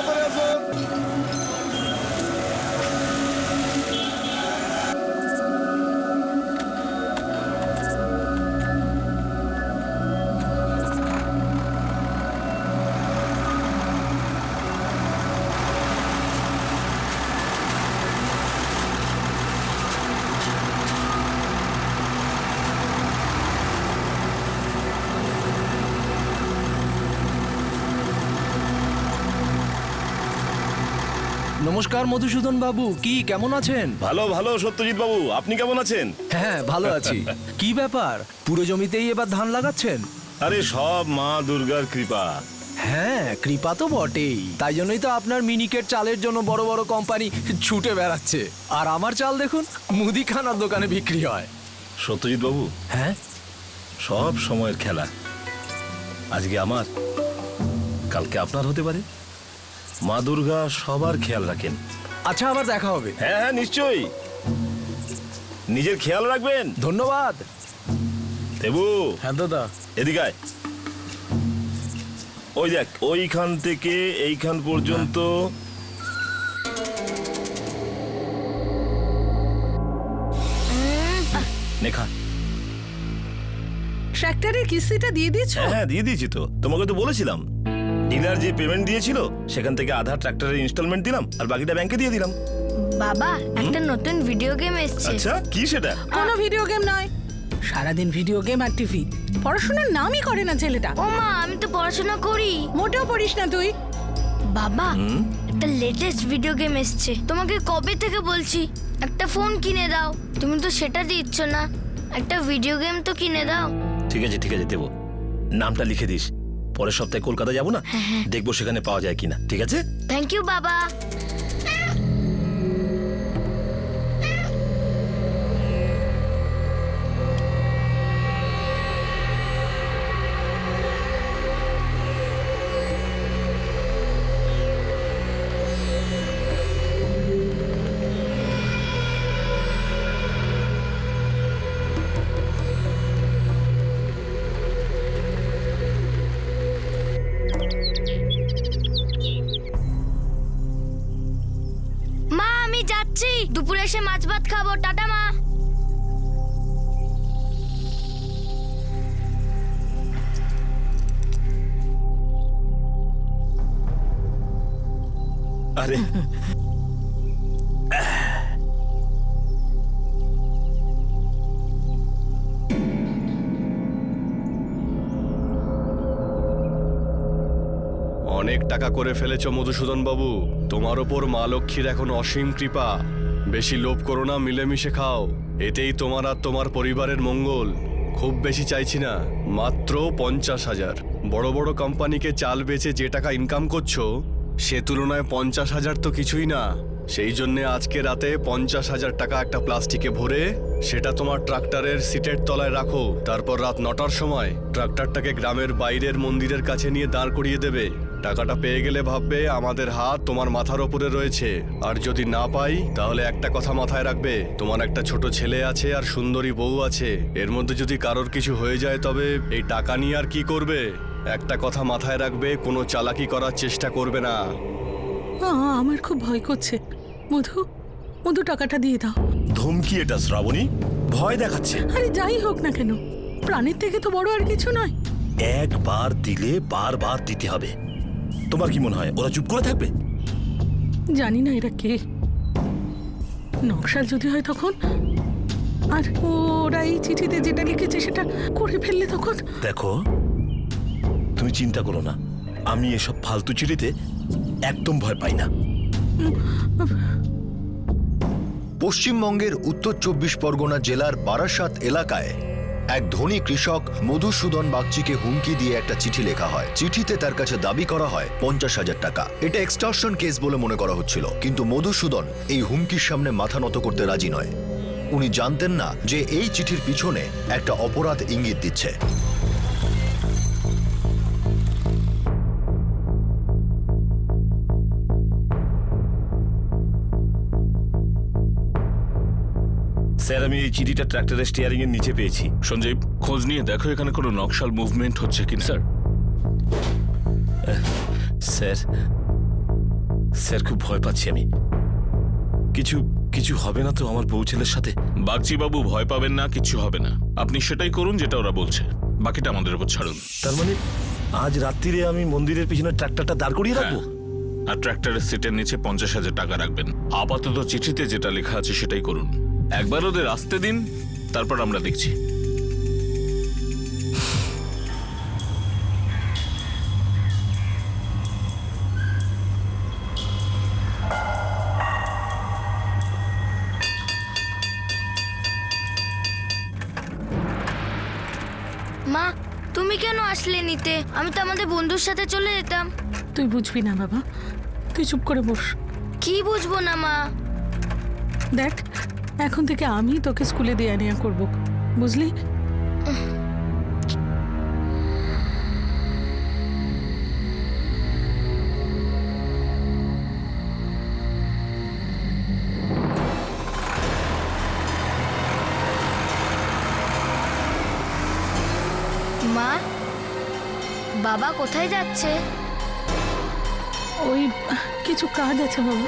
তাড়াতাড়ি আসুন। নমস্কার মধুসূদন বাবু, কি কেমন আছেন? ভালো ভালো সত্যজিৎ বাবু, আপনি কেমন আছেন? হ্যাঁ, ভালো আছি। কি ব্যাপার, পুরো জমিতেই এবার ধান লাগাচ্ছেন? আরে সব মা দুর্গার কৃপা। হ্যাঁ, কৃপা তো বটেই। তাই জন্যই তো আপনার মিনিকেট চালের জন্য বড় বড় কোম্পানি ছুটে বেড়াচ্ছে, আর আমার চাল দেখুন মুদিখানার দোকানে বিক্রি হয়। সত্যজিৎ বাবু, হ্যাঁ, সব সময়ের খেলা। আজকে আমার, কালকে আপনার হতে পারে। মা দুর্গা সবার খেয়াল রাখেন। আচ্ছা, আবার দেখা হবে। হ্যাঁ হ্যাঁ নিশ্চয়ই, নিজের খেয়াল রাখবেন। ধন্যবাদ। দেবু, হ্যাঁ দাদা। এদিকে আয়। ওই দেখ, ওইখান থেকে এইখান পর্যন্ত নেখা। ট্র্যাক্টরের কিস্তিটা দিয়ে দিয়েছো? হ্যাঁ দিয়ে দিয়েছি তো, তোমাকে তো বলেছিলাম। ডিলার যে পেমেন্ট দিয়েছিল সেখান থেকে আধা ট্রাক্টরের ইনস্টলমেন্ট দিলাম, আর বাকিটা ব্যাংকে দিয়ে দিলাম। বাবা, একটা নতুন ভিডিও গেম এসেছে। আচ্ছা, কি সেটা? কোনো ভিডিও গেম নয়, সারাদিন ভিডিও গেম আর টিভি। পড়াশোনার নামই করে না ছেলেটা। ও মা, আমি তো পড়াশোনা করি। মোটেও পড়িস না তুই। বাবা, একটা লেটেস্ট ভিডিও গেম এসেছে। তোমাকে কবে থেকে বলছি একটা ফোন কিনে দাও, তুমি তো সেটা দিচ্ছ না। একটা ভিডিও গেম তো কিনে দাও। ঠিক আছে ঠিক আছে, দেবো। নামটা লিখে দিস, পরের সপ্তাহে কলকাতা যাবো না, দেখবো সেখানে পাওয়া যায় কিনা। ঠিক আছে? থ্যাংক ইউ বাবা। মা, আমি যাচ্ছি, দুপুরে এসে মাছ ভাত খাবো। টাটা মা। আরে অনেক টাকা করে ফেলেছ মধুসূদন বাবু, তোমার ওপর মা লক্ষ্মীর এখন অসীম কৃপা। বেশি লোভ করো না, মিলেমিশে খাও, এতেই তোমার আর তোমার পরিবারের মঙ্গল। খুব বেশি চাইছি না, মাত্র 50,000। বড় বড় কোম্পানিকে চাল বেচে যে টাকা ইনকাম করছো সে তুলনায় 50,000 তো কিছুই না। সেই জন্য আজকে রাতে 50,000 টাকা একটা প্লাস্টিকে ভরে সেটা তোমার ট্রাক্টরের সিটের তলায় রাখো। তারপর রাত 9টার সময় ট্রাক্টরটাকে গ্রামের বাইরের মন্দিরের কাছে নিয়ে দাঁড় করিয়ে দেবে। টাকাটা পেয়ে গেলে ভাববে আমাদের হাত তোমার মাথার ওপরে রয়েছে। আর যদি না পাই তাহলে একটা কথা মাথায় রাখবে, তোমার একটা ছোট ছেলে আছে আর সুন্দরী বউ আছে। এর মধ্যে যদি কারোর কিছু হয়ে যায় তবে এই টাকা নিয়ে আর কি করবে? একটা কথা মাথায় রাখবে, কোনো চালাকি করার চেষ্টা করবে না। আমার খুব ভয় করছে। মধু, মধু টাকাটা দিয়ে দাও। ধমকি এটা শ্রাবণী, ভয় দেখাচ্ছে। আরে যাই হোক না কেন, প্রাণের থেকে তো বড় আর কিছু নয়। একবার দিলে বারবার দিতে হবে। তোমার কি মনে হয় ওরা চুপ করে থাকবে? জানি না এরা কে, নকশাল যদি হয় তখন, আর ওরা এই চিঠিতে যেটা লিখেছে সেটা করে ফেললে তখন। দেখো, তুমি চিন্তা করো না, আমি এসব ফালতু চিঠিতে একদম ভয় পাই না। পশ্চিমবঙ্গের উত্তর 24 পরগনা জেলার বারাসাত এলাকায় এক ধনী কৃষক মধুসূদন বাগচিকে হুমকি দিয়ে একটা চিঠি লেখা হয়। চিঠিতে তার কাছে দাবি করা হয় 50,000 টাকা। এটা এক্সটর্শন কেস বলে মনে করা হচ্ছিল, কিন্তু মধুসূদন এই হুমকির সামনে মাথা নত করতে রাজি নয়। উনি জানতেন না যে এই চিঠির পিছনে একটা অপরাধ ইঙ্গিত দিচ্ছে। স্যার, আমি এই চিঠিটা ট্রাক্টরের স্টিয়ারিং এর নিচে পেয়েছি। সঞ্জীব, খোঁজ নিয়ে দেখো এখানে কোনো নকশাল মুভমেন্ট হচ্ছে কিনা। স্যার, স্যার খুব ভয় পাচ্ছি আমি। কিছু কিছু হবে না তো আমার বউ ছেলের সাথে? বাগচি বাবু ভয় পাবেন না, কিছু হবে না। আপনি সেটাই করুন যেটা ওরা বলছে, বাকিটা আমাদের উপর ছাড়ুন। তার মানে আজ রাত্রিরে আমি মন্দিরের পিছনে ট্রাক্টরটা দাঁড় করিয়ে রাখবো? হ্যাঁ। আর ট্র্যাক্টরের সিটের নিচে 50,000 টাকা রাখবেন। আপাতত চিঠিতে যেটা লেখা আছে সেটাই করুন। একবার ওদের আসতে দিন, তারপর আমরা দেখছি। মা, তুমি কেন আসলে নিতে? আমি তো আমাদের বন্ধুর সাথে চলে যেতাম। তুই বুঝবি না বাবা, তুই চুপ করে বস। কি বুঝবো না মা? দেখ, এখন থেকে আমি তোকে স্কুলে দেয়া নেয়া করবো, বুঝলি? মা, বাবা কোথায় যাচ্ছে? ওই কিছু কাজ আছে বাবা।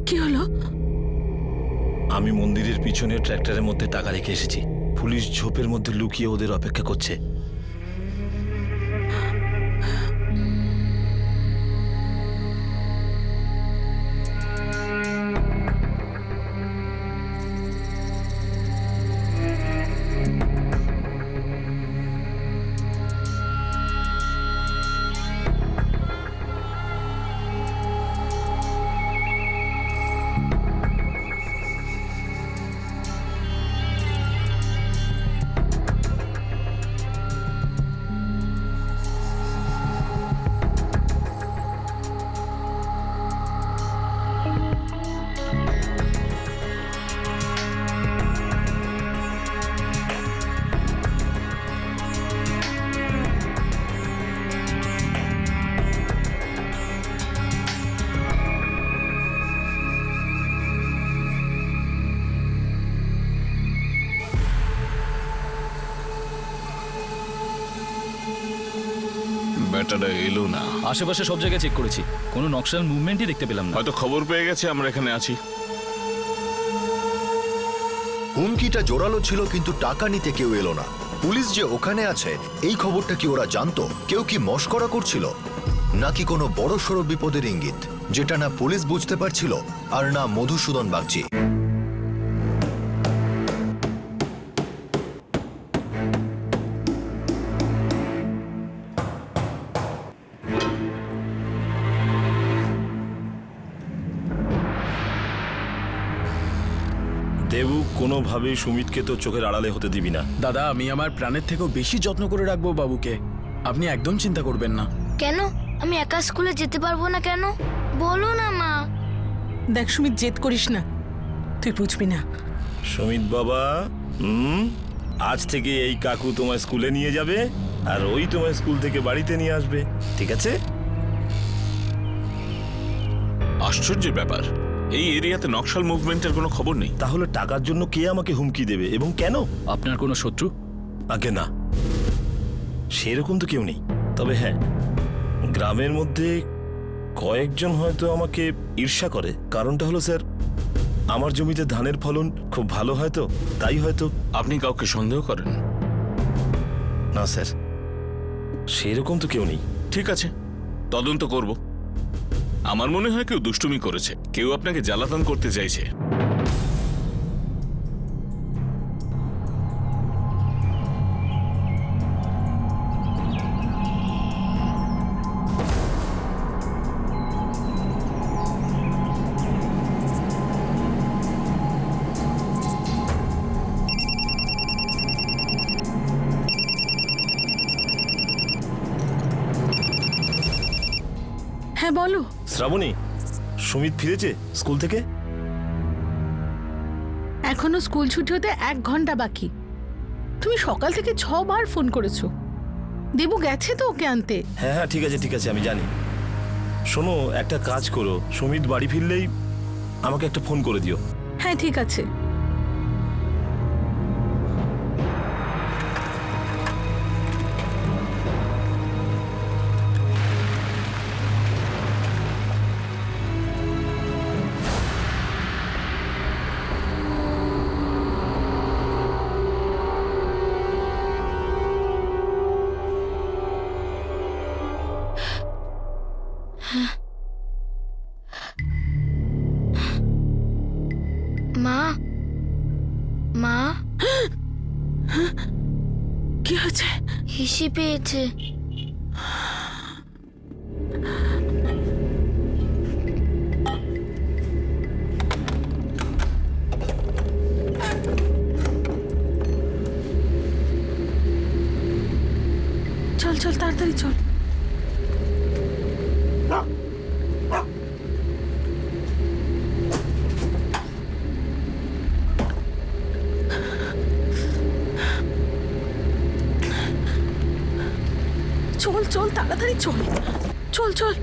কি হলো? আমি মন্দিরের পিছনে ট্র্যাক্টরের মধ্যে টাকা রেখে এসেছি। পুলিশ ঝোপের মধ্যে লুকিয়ে ওদের অপেক্ষা করছে। ব্যাটাটা এলো না। আশেপাশে সব জায়গায় চেক করেছি, কোনো নকশাল মুভমেন্টই দেখতে পেলাম না। হয়তো খবর পেয়ে গেছে আমরা এখানে আছি। হুমকিটা জোরালো ছিল, কিন্তু টাকা নিতে কেউ এলো না। পুলিশ যে ওখানে আছে এই খবরটা কি ওরা জানতো? কেউ কি মশকরা করছিল, নাকি কোনো বড় সড়ো বিপদের ইঙ্গিত, যেটা না পুলিশ বুঝতে পারছিল আর না মধুসূদন বাগচি? দেবু, কোনোভাবেই সুমিতকে তো চোখের আড়ালে হতে দিবি না। দাদা, আমি আমার প্রাণের থেকেও বেশি যত্ন করে রাখবো বাবুকে, আপনি একদম চিন্তা করবেন না। কেন? আমি একা স্কুলে যেতে পারবো না কেন? বলো না মা। দেখ সুমিত, জেদ করিস না, তুই বুঝবি না। সুমিত বাবা, আজ থেকে এই কাকু তোমার স্কুলে নিয়ে যাবে আর ওই তোমার স্কুল থেকে বাড়িতে নিয়ে আসবে, ঠিক আছে? আশ্চর্যের ব্যাপার, এই এরিয়াতে নকশাল মুভমেন্টের কোনো খবর নেই। তাহলে টাকার জন্য কে আমাকে হুমকি দেবে এবং কেন? আপনার কোনো শত্রু? আগে না, সেরকম তো কেউ নেই। তবে হ্যাঁ, গ্রামের মধ্যে কয়েকজন হয়তো আমাকে ঈর্ষা করে। কারণটা হলো স্যার, আমার জমিতে ধানের ফলন খুব ভালো হয় তো, তাই হয়তো। আপনি কাউকে সন্দেহ করেন? না স্যার, সেরকম তো কেউ নেই। ঠিক আছে, তদন্ত করব। আমার মনে হয় কেউ দুষ্টুমি করেছে, কেউ আপনাকে জ্বালাতন করতে চাইছে। হ্যাঁ বলো। শ্রাবণী, সুমিত ফিরেছে স্কুল থেকে? এখনো স্কুল ছুটি হতে 1 ঘন্টা বাকি। তুমি সকাল থেকে 6 বার ফোন করেছো। দেবু গেছে তো ওকে আনতে। হ্যাঁ হ্যাঁ, ঠিক আছে ঠিক আছে, আমি জানি। শোনো, একটা কাজ করো, সুমিত বাড়ি ফিরলেই আমাকে একটা ফোন করে দিও। হ্যাঁ ঠিক আছে। মা, মা, কি হয়েছে? হিসি পেয়েছে। চল চল তাড়াতাড়ি চল। চল চল তাড়াতাড়ি চল, চল চল।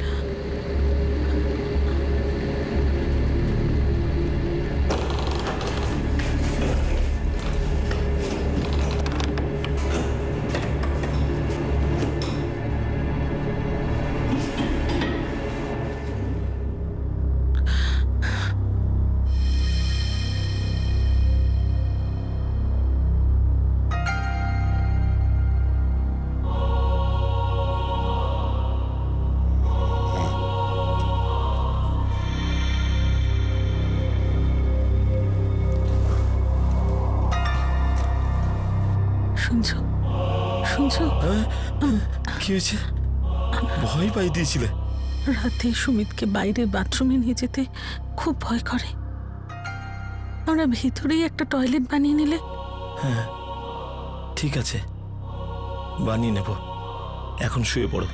শুনছো শুনছো? কি হয়েছে? ভয় পাই দিয়েছিলে? রাতে সুমিতকে বাইরের বাথরুমে নিয়ে যেতে খুব ভয় করে। আমরা ভেতরেই একটা টয়লেট বানিয়ে নিলে। হ্যাঁ ঠিক আছে, বানিয়ে নেব। এখন শুয়ে পড়ো।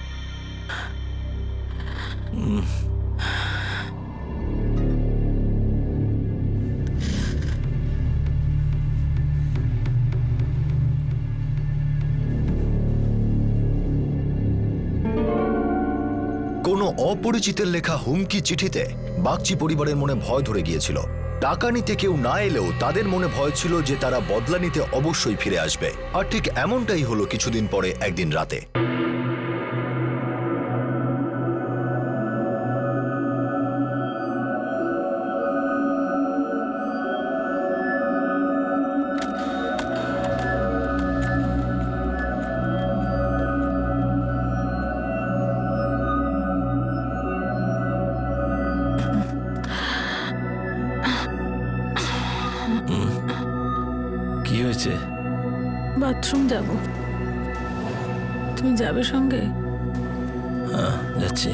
কোনো অপরিচিতের লেখা হুমকি চিঠিতে বাগচি পরিবারের মনে ভয় ধরে গিয়েছিল। টাকা নিতে কেউ না এলেও তাদের মনে ভয় ছিল যে তারা বদলা নিতে অবশ্যই ফিরে আসবে। আর ঠিক এমনটাই হলো কিছুদিন পরে একদিন রাতে। কি হয়েছে? বাথরুম যাব। তুমি যাবে সঙ্গে? হ্যাঁ যাচ্ছি।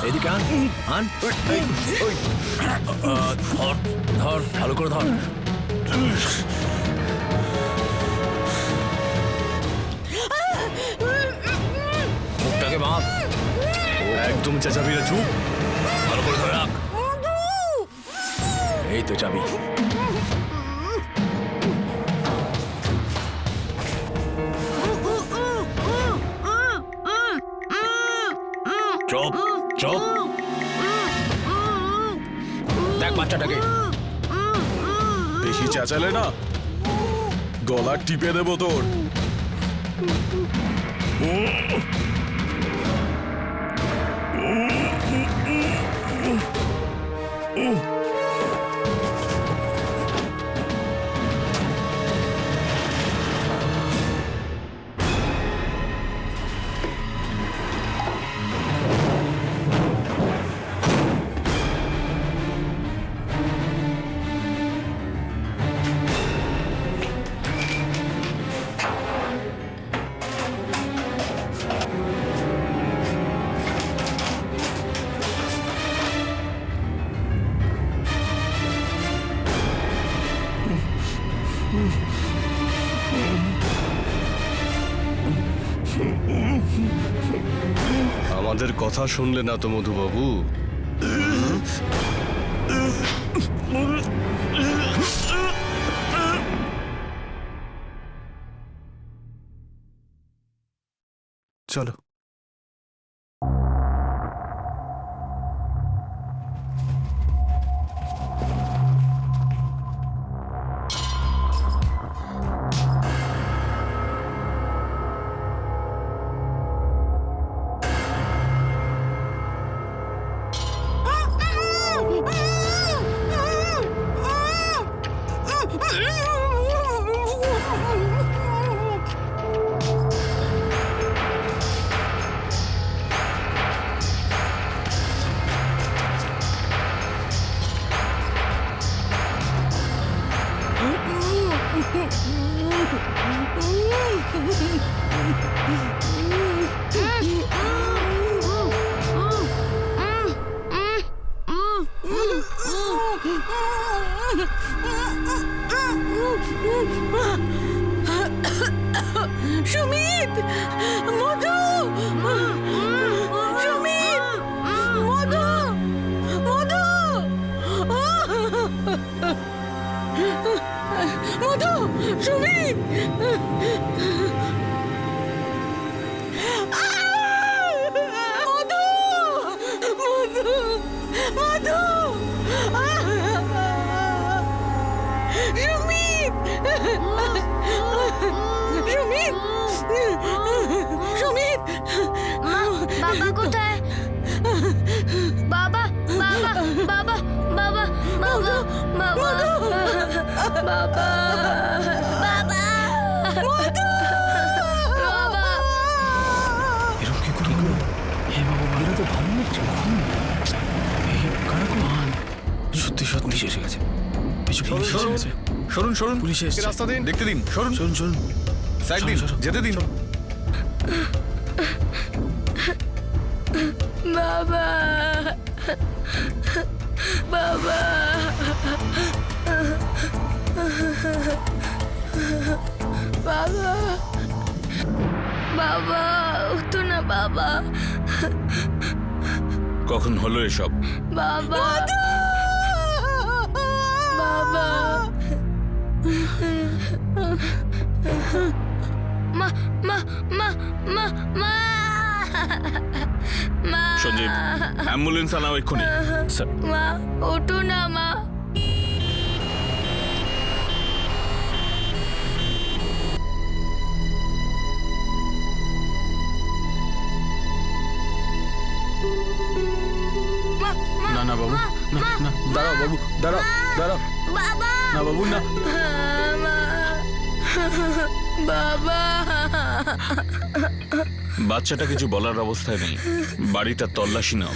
এদিকে আন ধর ধর ভালো করে ধর। মুখটাকে বাঁধ, একদম চেঁচাবি না, চুপ। ভালো করে ধরে রাখ। এই তো চাবি। চুপ চুপ। দেখ বাচ্চাটাকে। বেশি চেঁচালে না গলা টিপে দেবো তোর। আমাদের কথা শুনলে না তো মধুবাবু। চলো। সুমিত, মধু, সুমিত, মধু, মধু, মধু, সুমিত। মধু, মধু, মধু, সুমিত, সুমিত, সুমিত। বাবা কোথায়? বাবা বাবা বাবা বাবা বাবা বাবা বাবা বাবা বাবা। এরকম কি করে হলো? হে বাবা, এরা তো ভালো লাগছে। কারাকুমান সত্যি সত্যি পুলিশ এসে গেছে। পিছু পুলিশ এসে গেছে। সরুন সরুন, পুলিশ এসেছে। রাস্তা দিন। দেখতে দিন, সরুন চলুন চলুন। সাইড দিন, যেতে দিন। বাবা বাবা বাবা বাবা, উঠো না বাবা। কখন হলো এসব? বাবা বাবা। মা মা মা মা মা মা। সঞ্জীব, অ্যাম্বুলেন্স আনাও এক্ষুনি। মা, ওঠো না মা। না না বাবু, না না, দাঁড়াও বাবু, দাঁড়াও দাঁড়াও। বাবা না বাবু, না। বাবা। বাচ্চাটা কিছু বলার অবস্থায় নেই, বাড়িটা তল্লাশি নাও।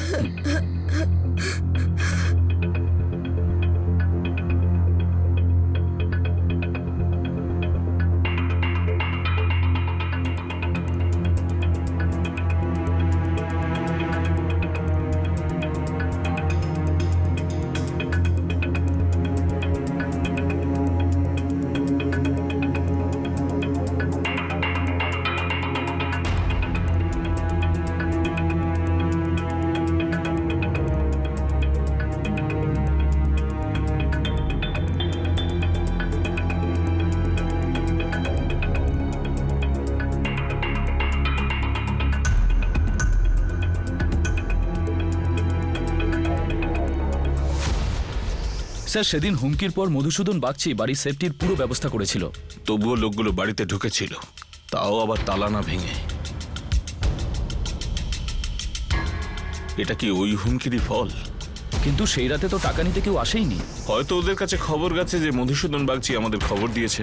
স্যার সেদিন হুমকির পর মধুসূদন বাগচি বাড়ির সেফটির পুরো ব্যবস্থা করেছিল। তবুও লোকগুলো বাড়িতে ঢুকেছিল, তাও আবার তালা না ভেঙে। এটা কি ওই হুমকিরই ফল? কিন্তু সেই রাতে তো টাকা নিতে কেউ আসেইনি। হয়তো ওদের কাছে খবর গেছে যে মধুসূদন বাগচি আমাদের খবর দিয়েছে।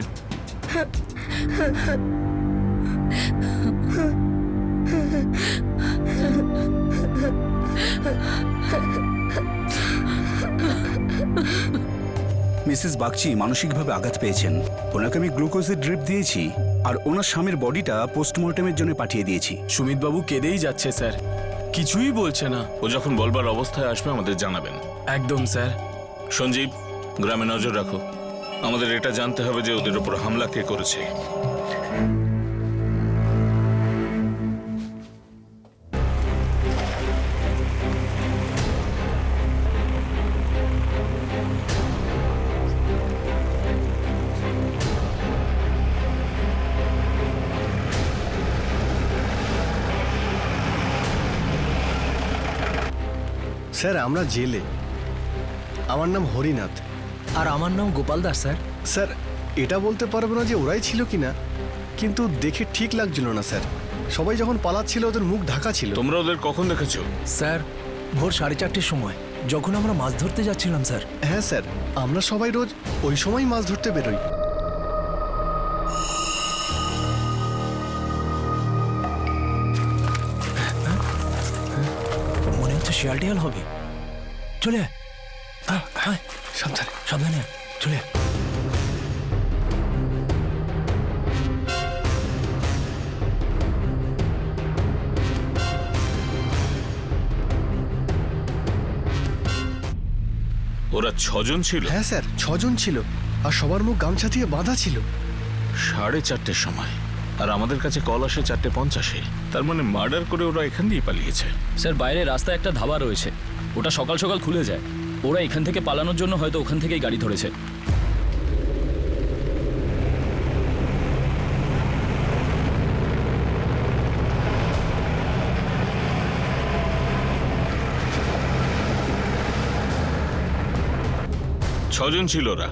মিসেস বাগচি মানসিকভাবে আঘাত পেয়েছেন। ওনাকে আমি গ্লুকোজের ড্রিপ দিয়েছি আর ওনার স্বামীর বডিটা পোস্টমর্টমের জন্য পাঠিয়ে দিয়েছি। সুমিতবাবু কেঁদেই যাচ্ছে স্যার, কিছুই বলছে না। ও যখন বলবার অবস্থায় আসবে আমাদের জানাবেন। একদম স্যার। সঞ্জীব, গ্রামে নজর রাখো। আমাদের এটা জানতে হবে যে ওদের উপর হামলা কে করেছে। স্যার আমরা জেলে। আমার নাম হরিনাথ। আর আমার নাম গোপাল দাস স্যার। স্যার এটা বলতে পারবো না যে ওরাই ছিল কিনা, কিন্তু দেখে ঠিক লাগছিল না স্যার। সবাই যখন পালাচ্ছিল ওদের মুখ ঢাকা ছিল। তোমরা ওদের কখন দেখেছো? স্যার ভোর 4:30টার সময়, যখন আমরা মাছ ধরতে যাচ্ছিলাম স্যার। হ্যাঁ স্যার, আমরা সবাই রোজ ওই সময় মাছ ধরতে বেরোই। মনে হচ্ছে শিয়ালটিয়াল হবে। চলে আয়। আয়, সাবধানে। সাবধানে আয়, চলে আয়। ওরা 6 জন ছিল। হ্যাঁ স্যার, 6 জন ছিল আর সবার মুখ গামছা দিয়ে বাঁধা ছিল। 4:30 সময়, আর আমাদের কাছে কল আসে 4:50-এ। তার মানে মার্ডার করে ওরা এখান দিয়ে পালিয়েছে। স্যার বাইরে রাস্তায় একটা ধাবা রয়েছে, ওটা সকাল সকাল খুলে যায়। ওরা এখান থেকে পালানোর জন্য হয়তো ওখান থেকেই গাড়ি ধরেছে। ছজন ছিল ওরা।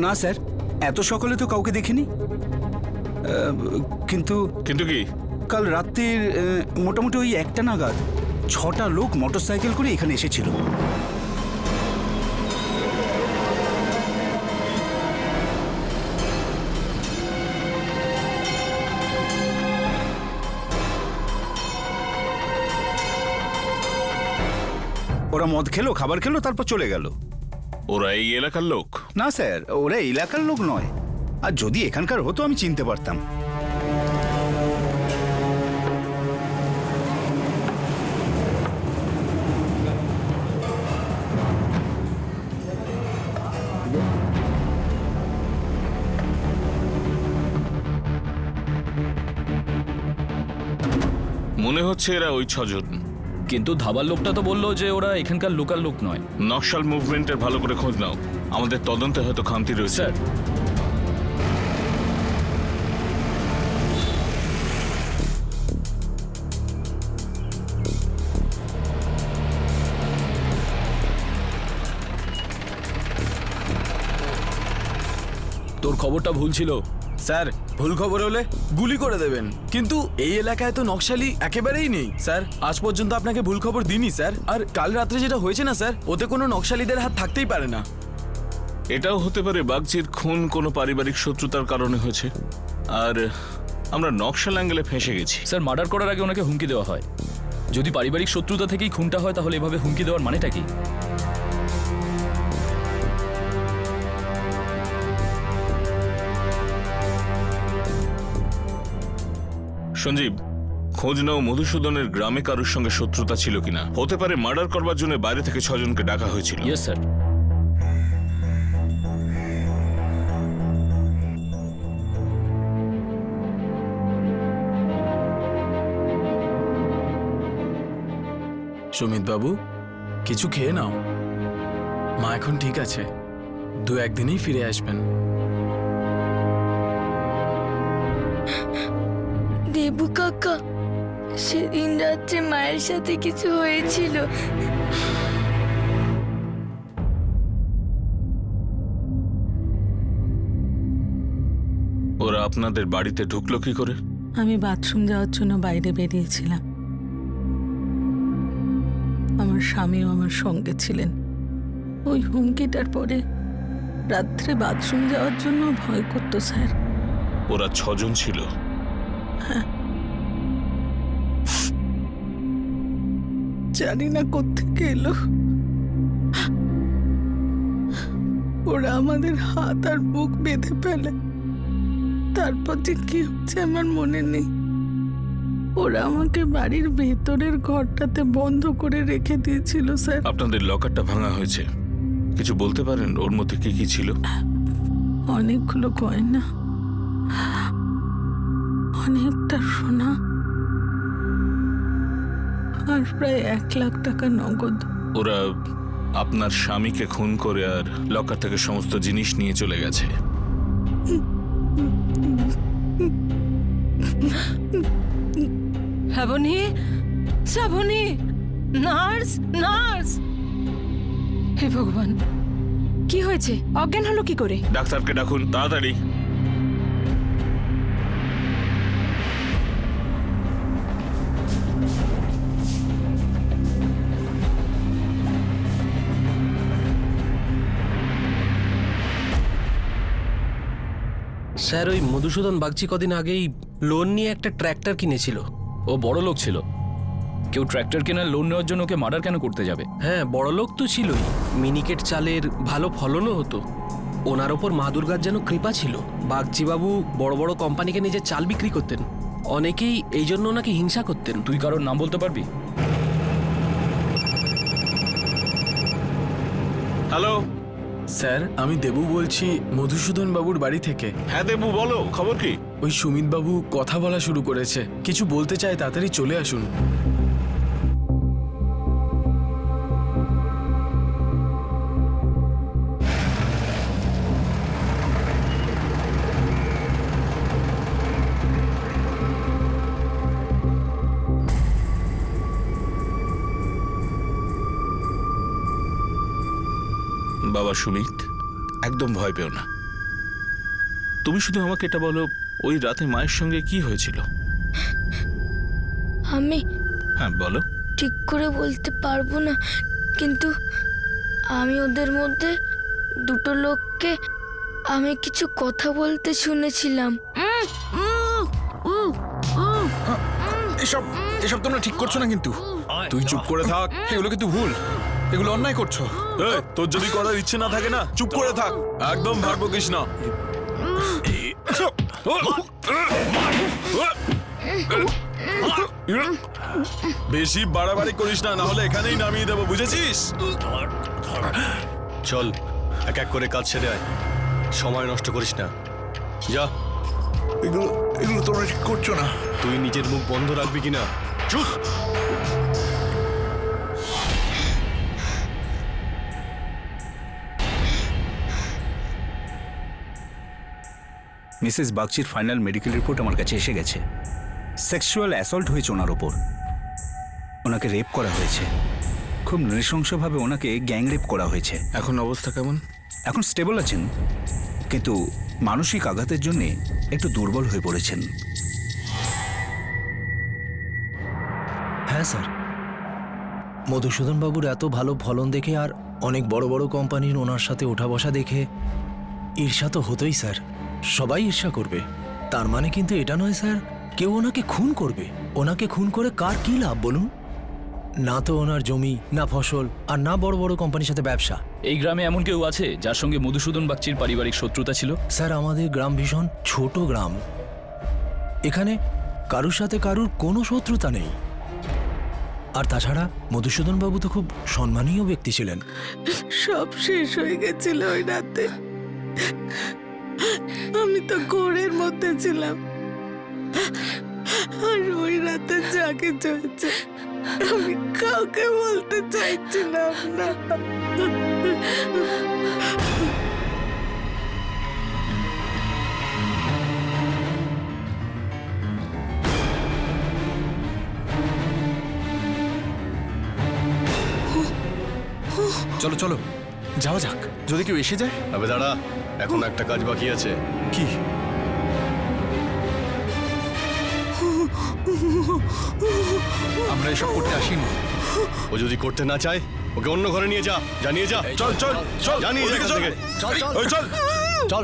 না স্যার, এত সকালে তো কাউকে দেখিনি। কিন্তু কিন্তু কি? কাল রাত্রির মোটামুটি ওই 1টা নাগাদ 6টা লোক মোটরসাইকেল করে এখানে এসেছিল। ওরা মদ খেলো, খাবার খেলো, তারপর চলে গেল। ওরা এই এলাকার লোক? না স্যার, ওরা এলাকার লোক নয়। আর যদি এখানকার হতো আমি চিনতে পারতাম। মনে হচ্ছে এরা ওই 6 জন। কিন্তু ধাবার লোকটা তো বললো যে ওরা এখানকার লোকাল লোক নয়। নকশাল মুভমেন্টের ভালো করে খোঁজ নাও, আমাদের তদন্তে হয়তো খামতি রয়েছে। স্যার তোর খবরটা ভুল ছিল। স্যার ভুল খবর হলে গুলি করে দেবেন, কিন্তু এই এলাকায় তো নকশালি একেবারেই নেই স্যার। আজ পর্যন্ত আপনাকে ভুল খবর দিইনি স্যার। আর কাল রাত্রে যেটা হয়েছে না স্যার, ওতে কোনো নকশালিদের হাত থাকতেই পারে না। এটাও হতে পারে বাগচির খুন কোনো পারিবারিক শত্রুতার কারণে হয়েছে, আর আমরা নকশাল অ্যাঙ্গেলে ফেঁসে গেছি। স্যার মার্ডার করার আগে ওনাকে হুমকি দেওয়া হয়। যদি পারিবারিক শত্রুতা থেকেই খুনটা হয় তাহলে এভাবে হুমকি দেওয়ার মানেটা কি? সঞ্জীব, খোঁজ নাও মধুসূদনের গ্রামে কারোর সঙ্গে শত্রুতা ছিল কিনা। হতে পারে মার্ডার করবার জন্য বাইরে থেকে 6 জনকে ডাকা হয়েছিল। Yes sir. সুমিত বাবু, কিছু খেয়ে নাও। মা এখন ঠিক আছে, 2-1 দিনেই ফিরে আসবেন। দেবু কাকা, সেদিন রাত্রে মায়ের সাথে কিছু হয়েছিল। ওরা আপনাদের বাড়িতে ঢুকলো কি করে? আমি বাথরুম যাওয়ার জন্য বাইরে বেরিয়েছিলাম। আমার স্বামীও আমার সঙ্গে ছিলেন। ওই হুমকিটার পরে রাত্রে বাথরুম যাওয়ার জন্য ভয় করতো স্যার। ওরা 6 জন ছিল। জানি না কোত্থেকে এলো। ওরা আমাদের হাত আর মুখ বেঁধে ফেলে। তারপর যে কি হচ্ছে আমার মনে নেই। ওরা আমাকে বাড়ির ভেতরের ঘরটাতে বন্ধ করে রেখে দিয়েছিল স্যার। আপনাদের লকারটা ভাঙা হয়েছে, কিছু বলতে পারেন ওর মধ্যে কি কি ছিল? অনেকগুলো গয়না, অনেকটা সোনা আর প্রায় 1 লাখ টাকা নগদ। ওরা আপনার স্বামীকে খুন করে আর লকার থেকে সমস্ত জিনিস নিয়ে চলে গেছে। Shrabani, Shrabani, nurse, nurse! হে ভগবান, কি হয়েছে? অজ্ঞান হলো কি করে? ডাক্তারকে ডাকুন তাড়াতাড়ি। স্যার, ওই মধুসূদন বাগচি কদিন আগেই লোন নিয়ে একটা ট্র্যাক্টর কিনেছিল। ও বড় লোক ছিল। কেউ ট্র্যাক্টর কেনার লোন নেওয়ার জন্য ওকে মার্ডার কেন করতে যাবে? হ্যাঁ, বড় লোক তো ছিলই। মিনিকেট চালের ভালো ফলনও হতো। ওনার ওপর মা দুর্গার যেন কৃপা ছিল। বাগচিবাবু বড় বড় কোম্পানিকে নিজের চাল বিক্রি করতেন। অনেকেই এই জন্য ওনাকে হিংসা করতেন। তুই কারোর নাম বলতে পারবি? হ্যালো স্যার, আমি দেবু বলছি মধুসূদন বাবুর বাড়ি থেকে। হ্যাঁ দেবু, বলো খবর কি? ওই সুমিত বাবু কথা বলা শুরু করেছে, কিছু বলতে চায়, তাড়াতাড়ি চলে আসুন। বাবা সুমিত, একদম ভয় পেও না। তুমি শুধু আমাকে এটা বলো, ওই রাতে মায়ের সঙ্গে কি হয়েছিল? আমি হ্যাঁ বলো। ঠিক করে বলতে পারবো না, কিন্তু আমি ওদের মধ্যে 2 লোককে আমি কিছু কথা বলতে শুনেছিলাম। এসব এসব তোমরা ঠিক করছো না কিন্তু। তুই চুপ করে থাক, এগুলো কিন্তু ভুল, এগুলো অন্যায় করছো। এই, তোর যদি করার ইচ্ছে না থাকে না, চুপ করে থাক, একদম ভাগ বকিস না। বেশি বাড়াবাড়ি করিস না, না হলে এখানেই নামিয়ে দেবো, বুঝেছিস? চল, এক এক করে কাজ সেরে আয়, সময় নষ্ট করিস না। যা। এগুলো এগুলো তোমরা ঠিক করছো না। তুই নিজের মুখ বন্ধ রাখবি কিনা? চুপ। মিসেস বাগচির ফাইনাল মেডিকেল রিপোর্ট আমার কাছে এসে গেছে। সেক্সুয়াল অ্যাসল্ট হয়েছে ওনার ওপর। ওনাকে রেপ করা হয়েছে, খুব নৃশংসভাবে ওনাকে গ্যাং রেপ করা হয়েছে। এখন অবস্থা কেমন? এখন স্টেবল আছেন, কিন্তু মানসিক আঘাতের জন্যে একটু দুর্বল হয়ে পড়েছেন। হ্যাঁ স্যার, মধুসূদন বাবুর এত ভালো ফলন দেখে আর অনেক বড় বড় কোম্পানির ওনার সাথে ওঠা বসা দেখে ঈর্ষা তো হতোই স্যার। সবাই ঈর্ষা করবে, তার মানে কিন্তু এটা নয় স্যার কেউ ওনাকে খুন করবে। ওনাকে খুন করে কার কি লাভ বলুন? না তো ওনার জমি, না ফসল, আর না বড় বড় কোম্পানির সাথে ব্যবসা। এই গ্রামে এমন কেউ আছে যার সঙ্গে মধুসূদন বাগচির পারিবারিক শত্রুতা ছিল? স্যার, আমাদের গ্রাম ভীষণ ছোট গ্রাম। এখানে কারুর সাথে কারুর কোনো শত্রুতা নেই। আর তাছাড়া মধুসূদন বাবু তো খুব সম্মানীয় ব্যক্তি ছিলেন। সব শেষ হয়ে গেছিল ওই রাতে। আমি তো ঘোরের মধ্যে ছিলাম, আর ওই রাতে যাকে চলছে আমি কাউকে বলতে চাইছিলাম না। চলো চলো, যাওয়া যাক, যদি কেউ এসে যায়। আবে দাঁড়া, এখন একটা কাজ বাকি আছে। কি? আমরা এসব করতে আসিনি। ও যদি করতে না চায় ওকে অন্য ঘরে নিয়ে যা, জানিয়ে যা। চল চল চল জানিয়ে যা ওদিকে এখান চল। থেকে। ওই চল চল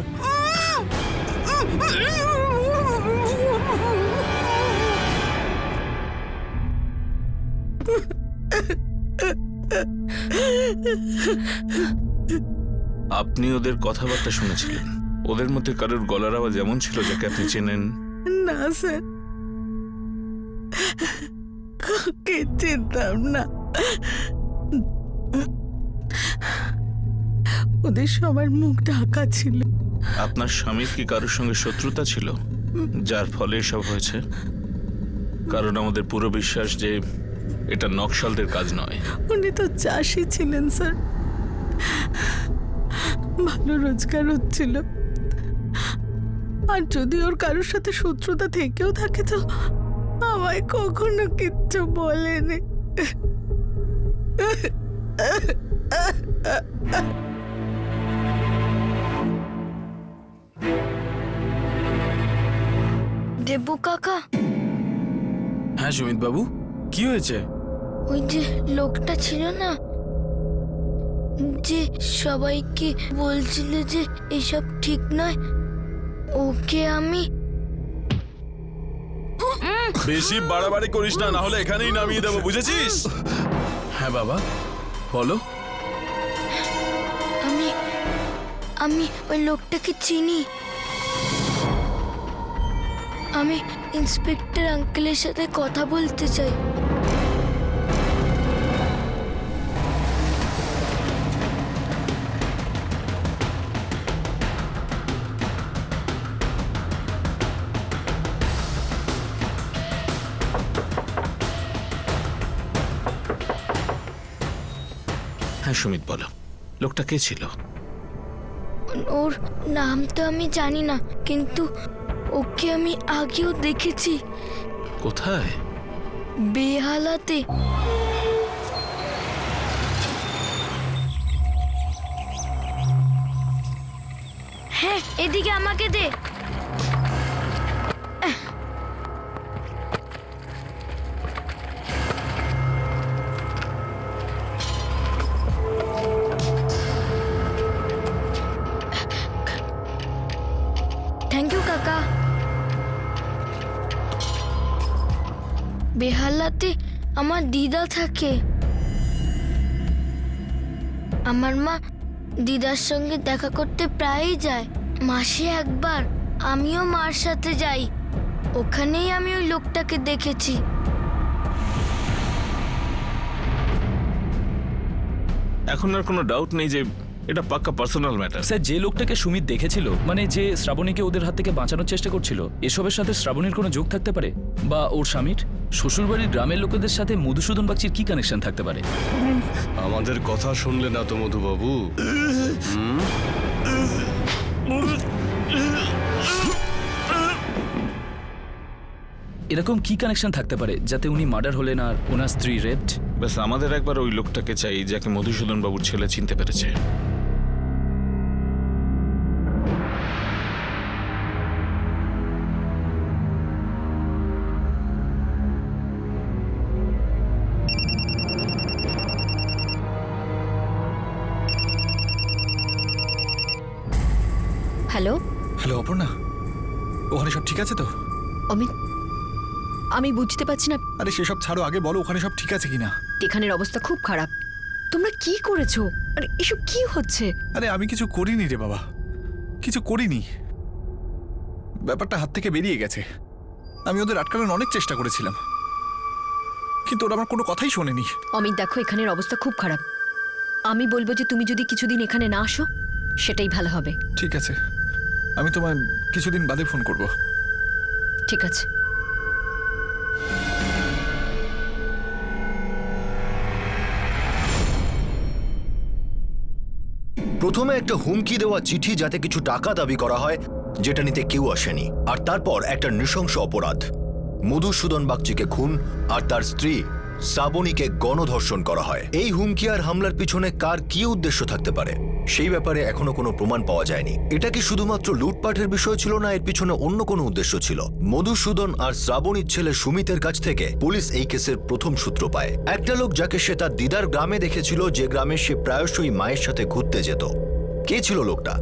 আপনি ওদের কথাবার্তা শুনেছিলেন? ওদের মধ্যে কারোর গলার আওয়াজ এমন ছিল যাকে আপনি চেনেন? না স্যার, কাউকে চিনতাম না। ওদের সবার মুখ ঢাকা ছিল। আপনার স্বামীর কি কারোর সঙ্গে শত্রুতা ছিল যার ফলে এসব হয়েছে? কারণ আমাদের পুরো বিশ্বাস যে এটা নকশালদের কাজ নয়। উনি তো চাষি ছিলেন স্যার, ভালো রোজগার হচ্ছিল। আর যদি ওর কারোর সাথে শত্রুতা থেকেও থাকে তো আমায় কখনো কিচ্ছু বলেনি। দেবু কাকা, হ্যাঁ সুমিত বাবু, কি হয়েছে? ওই যে লোকটা ছিল না, যে সবাইকে বলছিল যে এসব ঠিক নয়, ওকে আমি বেশি বাড়াবাড়ি করিস না, না হলে এখানেই নামিয়ে দেবো, বুঝেছিস? হ্যাঁ বাবা বলো। আমি আমি ওই লোকটাকে চিনি। আমি ইন্সপেক্টর আঙ্কেলের সাথে কথা বলতে চাই। হ্যাঁ সুমিত, বলো লোকটা কে ছিল? ওর নাম তো আমি জানি না, কিন্তু ওকে আমি আগেও দেখেছি। কোথায়? বেহালাতে। হ্যাঁ, এদিকে আমাকে দে। থ্যাংক ইউ কাকা। বেহালাতে আমার দিদা থাকে। আমার মা দিদার সঙ্গে দেখা করতে প্রায়ই যায়, মাসে একবার। আমিও মার সাথে যাই, ওখানেই আমি ওই লোকটাকে দেখেছি। এখন আর কোনো ডাউট নেই যে এটা পাক্কা পার্সোনাল ম্যাটার। স্যার, যে লোকটাকে সুমিত দেখেছিল, মানে যে শ্রাবণীকে ওদের হাত থেকে বাঁচানোর চেষ্টা করছিল, এসবের সাথে শ্রাবণীর কোনো যোগ থাকতে পারে? বা ওর স্বামীর শ্বশুরবাড়ির গ্রামের লোকেদের সাথে মধুসূদন বাগচির কি কানেকশন থাকতে পারে? আমাদের কথা শুনলে না তো মধুবাবু? এরকম কি কানেকশন থাকতে পারে যাতে উনি মার্ডার হলেন আর ওনার স্ত্রী রেপড? ব্যাস, আমাদের একবার ওই লোকটাকে চাই যাকে মধুসূদন বাবুর ছেলে চিনতে পেরেছে। হ্যালো হ্যালো অপর্ণা, ওখানে সব ঠিক আছে তো? অমিত, আমি বুঝতে পারছি না আরে সেসব ছাড়ো, আগে বলো ওখানে সব ঠিক আছে কিনা। এখানের অবস্থা খুব খারাপ। তোমরা কি করেছো? আরে এসব কি হচ্ছে? আরে আমি কিছু করিনি রে বাবা, কিছু করিনি। ব্যাপারটা হাত থেকে বেরিয়ে গেছে। আমি ওদের আটকানোর অনেক চেষ্টা করেছিলাম, কিন্তু ওরা আমার কোনো কথাই শোনেনি। অমিত দেখো, এখানের অবস্থা খুব খারাপ। আমি বলবো যে তুমি যদি কিছুদিন এখানে না আসো সেটাই ভালো হবে। ঠিক আছে, আমি তোমায় কিছুদিন বাদে ফোন করব। ঠিক আছে। প্রথমে একটা হুমকি দেওয়া চিঠি যাতে কিছু টাকা দাবি করা হয়, যেটা নিতে কেউ আসেনি। আর তারপর একটা নৃশংস অপরাধ, মধুসূদন বাগচিকে খুন আর তার স্ত্রী শ্রাবণীকে গণধর্ষণ করা হয়। এই হুমকি আর হামলার পিছনে কার কি উদ্দেশ্য থাকতে পারে সেই ব্যাপারে এখনো কোনো প্রমাণ পাওয়া যায়নি। এটা কি শুধুমাত্র লুটপাটের বিষয় ছিল, না এর পিছনে অন্য কোনো উদ্দেশ্য ছিল? মধুসূদন আর শ্রাবণীর ছেলে সুমিতের কাছ থেকে পুলিশ এই কেসের প্রথম সূত্র পায়। একটা লোক যাকে সে তার দিদার গ্রামে দেখেছিল, যে গ্রামে সে প্রায়শই মায়ের সাথে ঘুরতে যেত। কে ছিল লোকটা?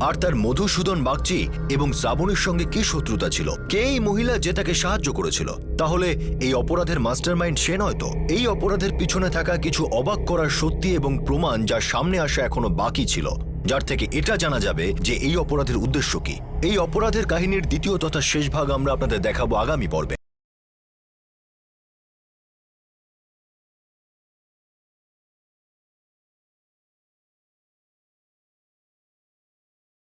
আর তার মধুসূদন বাগচি এবং শ্রাবণীর সঙ্গে কি শত্রুতা ছিল? কে এই মহিলা যে তাকে সাহায্য করেছিল? তাহলে এই অপরাধের মাস্টারমাইন্ড সে নয় তো? এই অপরাধের পিছনে থাকা কিছু অবাক করার সত্যি এবং প্রমাণ যার সামনে আসা এখনো বাকি ছিল, যার থেকে এটা জানা যাবে যে এই অপরাধের উদ্দেশ্য কি। এই অপরাধের কাহিনীর দ্বিতীয় তথা শেষ ভাগ আমরা আপনাদের দেখাবো আগামী পর্বে।